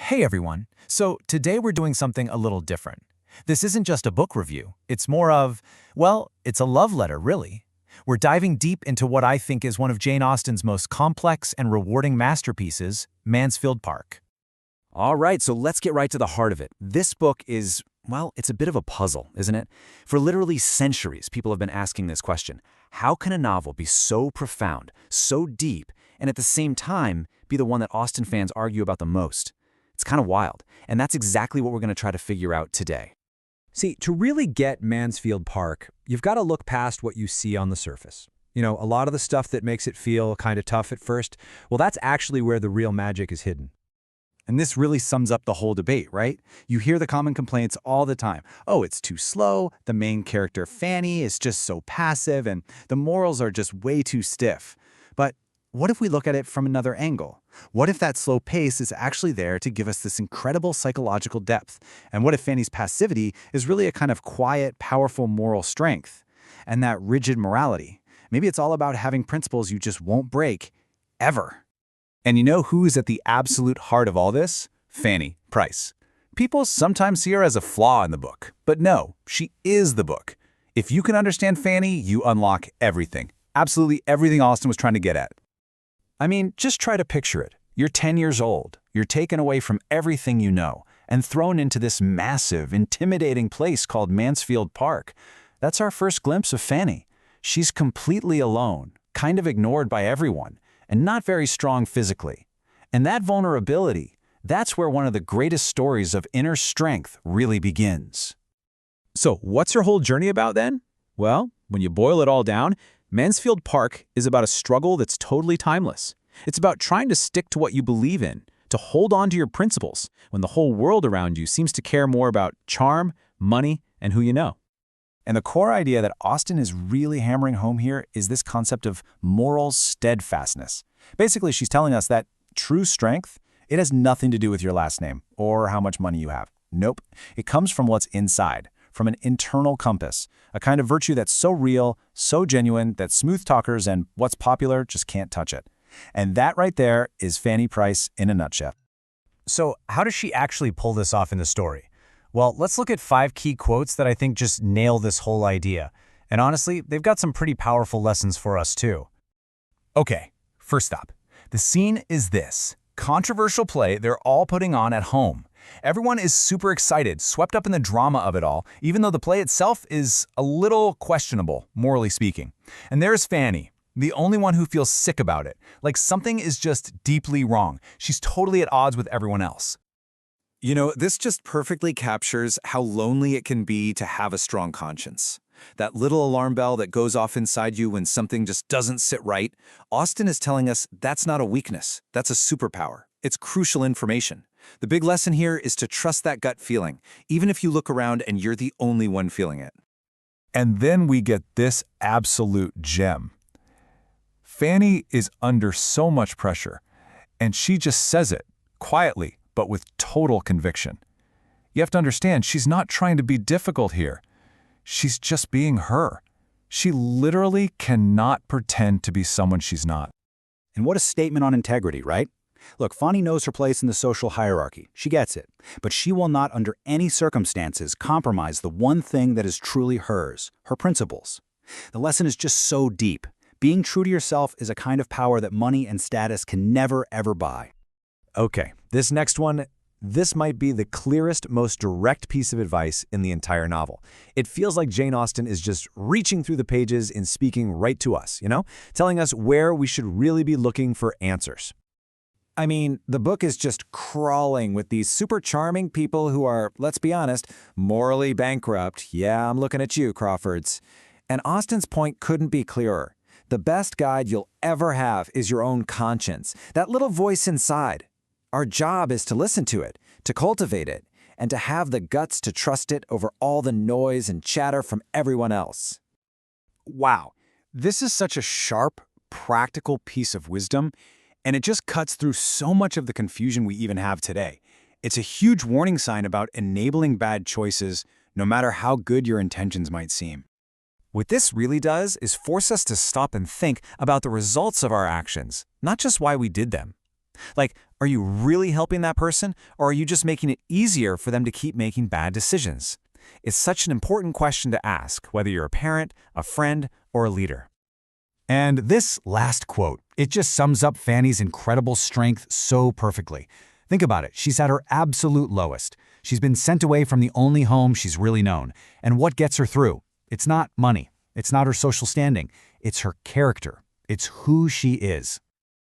Hey everyone. So today we're doing something a little different. This isn't just a book review. It's more of, well, it's a love letter, really. We're diving deep into what I think is one of Jane Austen's most complex and rewarding masterpieces, Mansfield Park. All right, so let's get right to the heart of it. This book is, well, it's a bit of a puzzle, isn't it? For literally centuries, people have been asking this question. How can a novel be so profound, so deep, and at the same time be the one that Austen fans argue about the most? It's kind of wild, and that's exactly what we're going to try to figure out today. See, to really get Mansfield Park, you've got to look past what you see on the surface. You know, a lot of the stuff that makes it feel kind of tough at first, well, that's actually where the real magic is hidden. And this really sums up the whole debate, right? You hear the common complaints all the time. Oh, it's too slow, the main character Fanny is just so passive, and the morals are just way too stiff. But what if we look at it from another angle? What if that slow pace is actually there to give us this incredible psychological depth? And what if Fanny's passivity is really a kind of quiet, powerful moral strength? And that rigid morality, maybe it's all about having principles you just won't break, ever. And you know who's at the absolute heart of all this? Fanny Price. People sometimes see her as a flaw in the book, but no, she is the book. If you can understand Fanny, you unlock everything. Absolutely everything Austen was trying to get at. I mean, just try to picture it. You're 10 years old. You're taken away from everything you know and thrown into this massive, intimidating place called Mansfield Park. That's our first glimpse of Fanny. She's completely alone, kind of ignored by everyone, and not very strong physically. And that vulnerability, that's where one of the greatest stories of inner strength really begins. So what's her whole journey about then? Well, when you boil it all down, Mansfield Park is about a struggle that's totally timeless. It's about trying to stick to what you believe in, to hold on to your principles, when the whole world around you seems to care more about charm, money, and who you know. And the core idea that Austen is really hammering home here is this concept of moral steadfastness. Basically, she's telling us that true strength, it has nothing to do with your last name or how much money you have. Nope. It comes from what's inside, from an internal compass, a kind of virtue that's so real, so genuine that smooth talkers and what's popular just can't touch it. And that right there is Fanny Price in a nutshell. So how does she actually pull this off in the story? Well, let's look at 5 key quotes that I think just nail this whole idea. And honestly, they've got some pretty powerful lessons for us too. Okay, first up, the scene is this controversial play they're all putting on at home. Everyone is super excited, swept up in the drama of it all, even though the play itself is a little questionable, morally speaking. And there's Fanny, the only one who feels sick about it, like something is just deeply wrong. She's totally at odds with everyone else. You know, this just perfectly captures how lonely it can be to have a strong conscience. That little alarm bell that goes off inside you when something just doesn't sit right. Austen is telling us that's not a weakness, that's a superpower. It's crucial information. The big lesson here is to trust that gut feeling, even if you look around and you're the only one feeling it. And then we get this absolute gem. Fanny is under so much pressure, and she just says it, quietly, but with total conviction. You have to understand, she's not trying to be difficult here. She's just being her. She literally cannot pretend to be someone she's not. And what a statement on integrity, right? Look, Fanny knows her place in the social hierarchy. She gets it. But she will not, under any circumstances, compromise the one thing that is truly hers, her principles. The lesson is just so deep. Being true to yourself is a kind of power that money and status can never, ever buy. Okay, this next one, this might be the clearest, most direct piece of advice in the entire novel. It feels like Jane Austen is just reaching through the pages and speaking right to us, telling us where we should really be looking for answers. I mean, the book is just crawling with these super charming people who are, let's be honest, morally bankrupt. Yeah, I'm looking at you, Crawfords. And Austen's point couldn't be clearer. The best guide you'll ever have is your own conscience, that little voice inside. Our job is to listen to it, to cultivate it, and to have the guts to trust it over all the noise and chatter from everyone else. Wow, this is such a sharp, practical piece of wisdom, and it just cuts through so much of the confusion we even have today. It's a huge warning sign about enabling bad choices, no matter how good your intentions might seem. What this really does is force us to stop and think about the results of our actions, not just why we did them. Like, Are you really helping that person, or are you just making it easier for them to keep making bad decisions? It's such an important question to ask, whether you're a parent, a friend, or a leader. And this last quote, it just sums up Fanny's incredible strength so perfectly. Think about it. She's at her absolute lowest. She's been sent away from the only home she's really known. And what gets her through? It's not money. It's not her social standing. It's her character. It's who she is.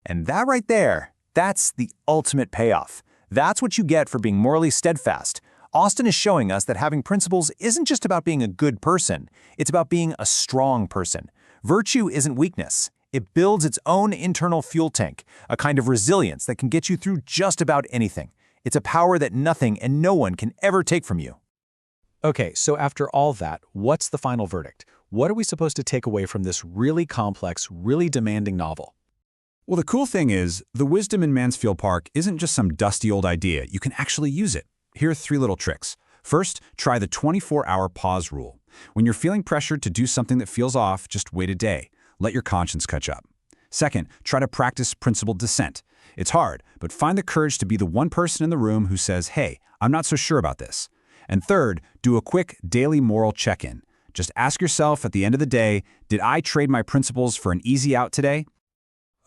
And that right there, that's the ultimate payoff. That's what you get for being morally steadfast. Austen is showing us that having principles isn't just about being a good person. It's about being a strong person. Virtue isn't weakness. It builds its own internal fuel tank, a kind of resilience that can get you through just about anything. It's a power that nothing and no one can ever take from you. Okay, so after all that, what's the final verdict? What are we supposed to take away from this really complex, really demanding novel? Well, the cool thing is, the wisdom in Mansfield Park isn't just some dusty old idea. You can actually use it. Here are 3 little tricks. First, try the 24-hour pause rule. When you're feeling pressured to do something that feels off, just wait a day. Let your conscience catch up. Second, try to practice principled dissent. It's hard, but find the courage to be the one person in the room who says, hey, I'm not so sure about this. And third, do a quick daily moral check-in. Just ask yourself at the end of the day, did I trade my principles for an easy out today?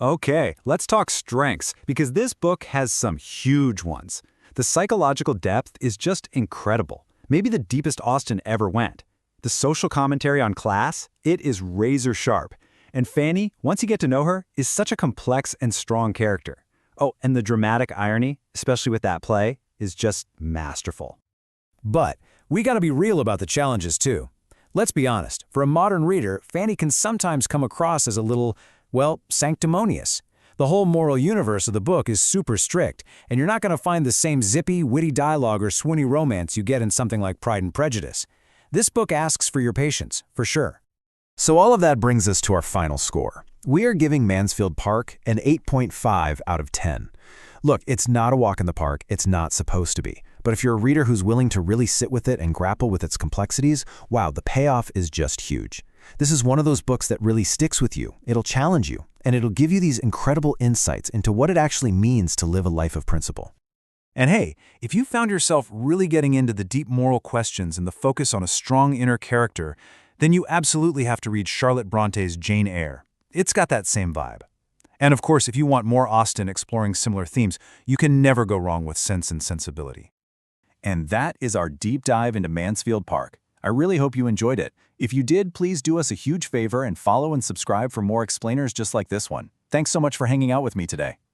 Okay, let's talk strengths, because this book has some huge ones. The psychological depth is just incredible, maybe the deepest Austen ever went. The social commentary on class, it is razor sharp. And Fanny, once you get to know her, is such a complex and strong character. Oh, and the dramatic irony, especially with that play, is just masterful. But we gotta be real about the challenges too. Let's be honest, for a modern reader, Fanny can sometimes come across as a little, well, sanctimonious. The whole moral universe of the book is super strict, and you're not gonna find the same zippy, witty dialogue or swoony romance you get in something like Pride and Prejudice. This book asks for your patience, for sure. So all of that brings us to our final score. We are giving Mansfield Park an 8.5 out of 10. Look, it's not a walk in the park, it's not supposed to be. But if you're a reader who's willing to really sit with it and grapple with its complexities, wow, the payoff is just huge. This is one of those books that really sticks with you. It'll challenge you, and it'll give you these incredible insights into what it actually means to live a life of principle. And hey, if you found yourself really getting into the deep moral questions and the focus on a strong inner character, then you absolutely have to read Charlotte Bronte's Jane Eyre. It's got that same vibe. And of course, if you want more Austen exploring similar themes, you can never go wrong with Sense and Sensibility. And that is our deep dive into Mansfield Park. I really hope you enjoyed it. If you did, please do us a huge favor and follow and subscribe for more explainers just like this one. Thanks so much for hanging out with me today.